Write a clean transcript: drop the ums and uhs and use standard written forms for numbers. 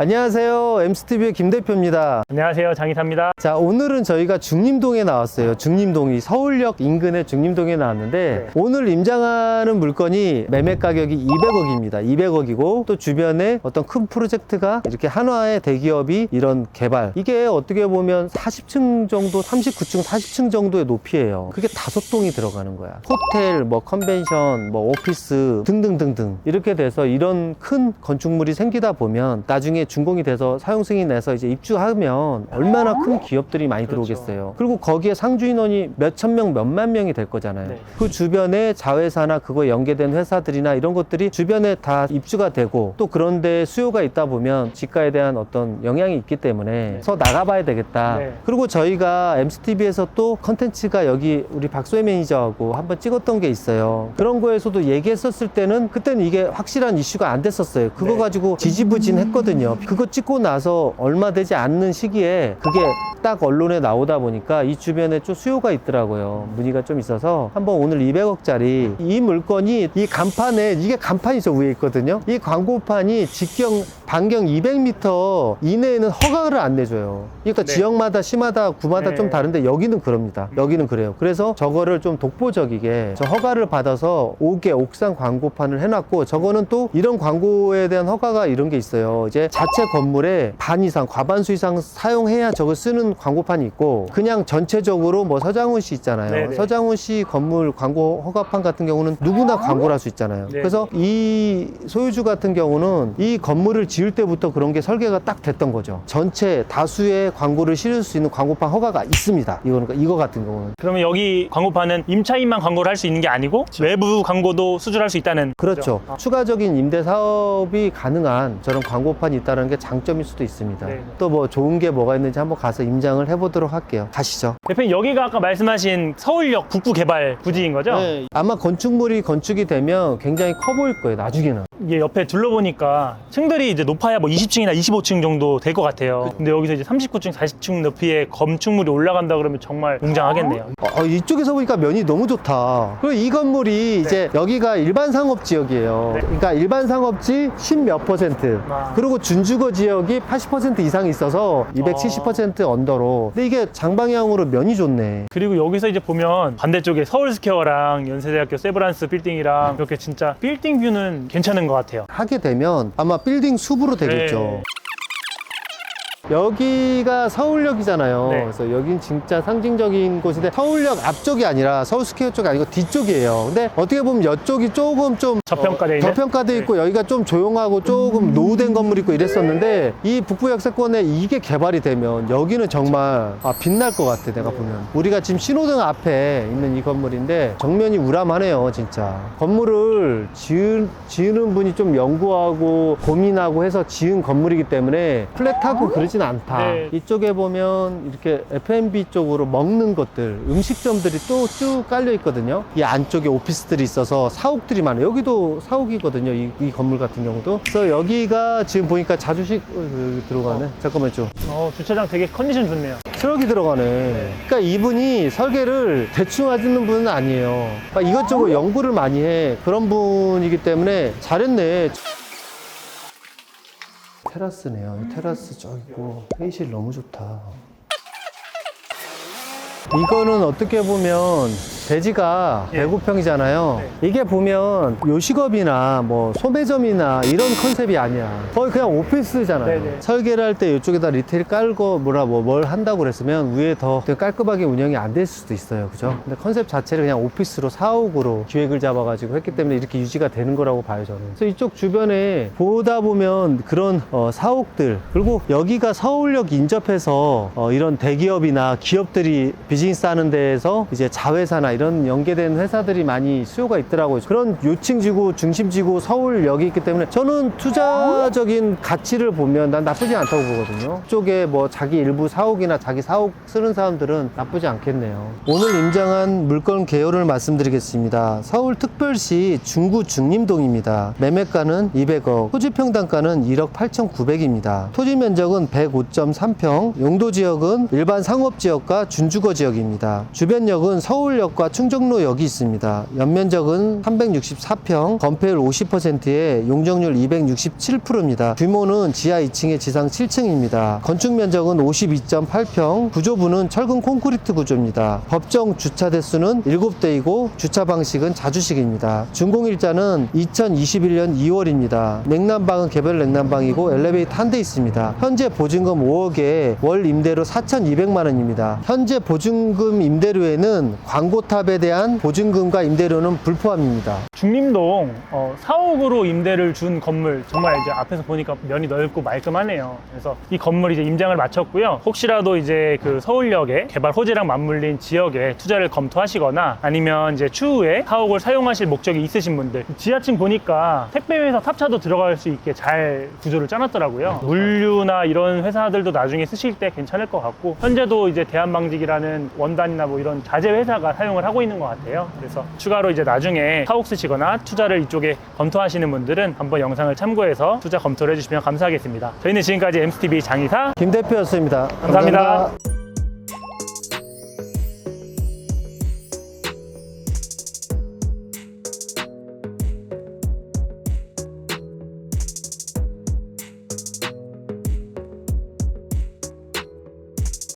안녕하세요. 엠스TV의 김 대표입니다. 안녕하세요. 장이사입니다. 자, 오늘은 저희가 중림동에 나왔어요. 중림동이 서울역 인근의 중림동에 나왔는데 오늘 임장하는 물건이 매매 가격이 200억입니다. 200억이고 또 주변에 어떤 큰 프로젝트가 이렇게 한화의 대기업이 이런 개발, 이게 어떻게 보면 40층 정도, 39층, 40층 정도의 높이예요. 그게 5동이 들어가는 거야. 호텔, 뭐 컨벤션, 뭐 오피스 등등등등 이렇게 돼서 이런 큰 건축물이 생기다 보면 나중에 준공이 돼서 사용 승인해서 이제 입주하면 얼마나 큰 기업들이 많이 들어오겠어요. 그리고 거기에 상주 인원이 몇천 명, 몇만 명이 될 거잖아요. 그 주변에 자회사나 그거에 연계된 회사들이나 이런 것들이 주변에 다 입주가 되고 또 그런데 수요가 있다 보면 지가에 대한 어떤 영향이 있기 때문에 더 나가봐야 되겠다. 그리고 저희가 엠스TV에서 또 컨텐츠가 여기 우리 박소혜 매니저하고 한번 찍었던 게 있어요. 그런 거에서도 얘기했었을 때는 그때는 이게 확실한 이슈가 안 됐었어요. 그거 가지고 지지부진했거든요. 그거 찍고 나서 얼마 되지 않는 시기에 그게 딱 언론에 나오다 보니까 이 주변에 좀 수요가 있더라고요. 문의가 좀 있어서 한번 오늘 200억짜리 이 물건이 이 간판에, 이게 간판이 저 위에 있거든요. 이 광고판이 직경 반경 200m 이내에는 허가를 안 내줘요. 그러니까 지역마다 시마다 구마다 좀 다른데 여기는 그럽니다. 여기는 그래요. 그래서 저거를 좀 독보적이게 저 허가를 받아서 5개 옥상 광고판을 해놨고, 저거는 또 이런 광고에 대한 허가가 이런 게 있어요. 이제 자체 건물에 반 이상, 과반수 이상 사용해야 저걸 쓰는 광고판이 있고, 그냥 전체적으로 뭐 서장훈 씨 있잖아요. 서장훈 씨 건물 광고 허가판 같은 경우는 누구나 광고를 할 수 있잖아요. 그래서 이 소유주 같은 경우는 이 건물을 지을 때부터 그런 게 설계가 딱 됐던 거죠. 전체 다수의 광고를 실을 수 있는 광고판 허가가 있습니다. 이거 같은 경우는. 그러면 여기 광고판은 임차인만 광고를 할 수 있는 게 아니고 외부 광고도 수주할 수 있다는 그렇죠. 추가적인 임대 사업이 가능한 저런 광고판이 있다는 게 장점일 수도 있습니다. 또 뭐 좋은 게 뭐가 있는지 한번 가서 임장을 해보도록 할게요. 가시죠. 대표님, 여기가 아까 말씀하신 서울역 북부 개발 부지인 거죠? 네. 아마 건축물이 건축이 되면 굉장히 커 보일 거예요. 나중에는. 이게 옆에 둘러보니까 층들이 이제 높아야 뭐 20층이나 25층 정도 될 것 같아요. 근데 여기서 이제 39층, 40층 높이의 건축물이 올라간다 그러면 정말 웅장하겠네요. 이쪽에서 보니까 면이 너무 좋다. 그리고 이 건물이 이제 여기가 일반 상업 지역이에요. 그러니까 일반 상업지 10몇 %. 그리고 준주거 지역이 80% 이상이 있어서 270% 언더로. 근데 이게 장방향으로 면이 좋네. 그리고 여기서 이제 보면 반대쪽에 서울스퀘어랑 연세대학교 세브란스 빌딩이랑 이렇게 진짜 빌딩 뷰는 괜찮은 것 같아요. 하게 되면 아마 빌딩 숲으로 되겠죠. 여기가 서울역이잖아요. 그래서 여긴 진짜 상징적인 곳인데, 서울역 앞쪽이 아니라 서울스퀘어 쪽이 아니고 뒤쪽이에요. 근데 어떻게 보면 이쪽이 조금 좀 저평가돼 있고 여기가 좀 조용하고 조금 노후된 건물이 있고 이랬었는데, 이 북부역세권에 이게 개발이 되면 여기는 정말 빛날 것 같아. 내가 보면 우리가 지금 신호등 앞에 있는 이 건물인데 정면이 우람하네요. 진짜 건물을 지으는 분이 좀 연구하고 고민하고 해서 지은 건물이기 때문에 플랫하고 그러진 않다. 이쪽에 보면 이렇게 F&B 쪽으로 먹는 것들, 음식점들이 또 쭉 깔려 있거든요. 이 안쪽에 오피스들이 있어서 사옥들이 많아요. 여기도 사옥이거든요. 이 건물 같은 경우도. 그래서 여기가 지금 보니까 자주식 들어가네. 잠깐만 좀. 주차장 되게 컨디션 좋네요. 트럭이 들어가네. 그러니까 이분이 설계를 대충 하시는 분은 아니에요. 이것저것 연구를 많이 해. 그런 분이기 때문에 잘했네. 테라스네요. 테라스 저 있고 회의실 너무 좋다. 이거는 어떻게 보면 대지가 105평이잖아요. 이게 보면 요식업이나 뭐 소매점이나 이런 컨셉이 아니야. 거의 그냥 오피스잖아요. 설계를 할 때 이쪽에다 리테일 깔고 뭘 한다고 그랬으면 위에 더 깔끔하게 운영이 안 될 수도 있어요. 그죠? 근데 컨셉 자체를 그냥 오피스로 사옥으로 기획을 잡아가지고 했기 때문에 이렇게 유지가 되는 거라고 봐요, 저는. 그래서 이쪽 주변에 보다 보면 그런 사옥들, 그리고 여기가 서울역 인접해서 이런 대기업이나 기업들이 비즈니스 하는 데에서 이제 자회사나 이런 연계된 회사들이 많이 수요가 있더라고요. 그런 요층지구, 중심지구 서울역이 있기 때문에 저는 투자적인 가치를 보면 난 나쁘지 않다고 보거든요. 이쪽에 뭐 자기 일부 사옥이나 자기 사옥 쓰는 사람들은 나쁘지 않겠네요. 오늘 임장한 물건 개요를 말씀드리겠습니다. 서울특별시 중구 중림동입니다. 매매가는 200억, 토지평당가는 1억 8,900입니다. 토지 면적은 105.3평, 용도지역은 일반 상업지역과 준주거 지역입니다. 주변역은 서울역과 충정로역이 있습니다. 연면적은 364평, 건폐율 50%에 용적률 267%입니다. 규모는 지하 2층에 지상 7층입니다. 건축 면적은 52.8평, 구조부는 철근 콘크리트 구조입니다. 법정 주차 대수는 7대이고 주차 방식은 자주식입니다. 준공일자는 2021년 2월입니다. 냉난방은 개별 냉난방이고 엘리베이터 한 대 있습니다. 현재 보증금 5억에 월 임대료 4,200만 원입니다. 현재 보증금 임대료에는 광고탑에 대한 보증금과 임대료는 불포함입니다. 중림동 4억으로 임대를 준 건물, 정말 이제 앞에서 보니까 면이 넓고 말끔하네요. 그래서 이 건물 이제 임장을 마쳤고요. 혹시라도 이제 그 서울역에 개발 호재랑 맞물린 지역에 투자를 검토하시거나 아니면 이제 추후에 4억을 사용하실 목적이 있으신 분들, 지하층 보니까 택배회사 탑차도 들어갈 수 있게 잘 구조를 짜놨더라고요. 물류나 이런 회사들도 나중에 쓰실 때 괜찮을 것 같고, 현재도 이제 대한방직이라는 원단이나 뭐 이런 자재 회사가 사용을 하고 있는 것 같아요. 그래서 추가로 이제 나중에 사옥 쓰시거나 투자를 이쪽에 검토하시는 분들은 한번 영상을 참고해서 투자 검토를 해주시면 감사하겠습니다. 저희는 지금까지 MCTV 장이사 김 대표였습니다. 감사합니다.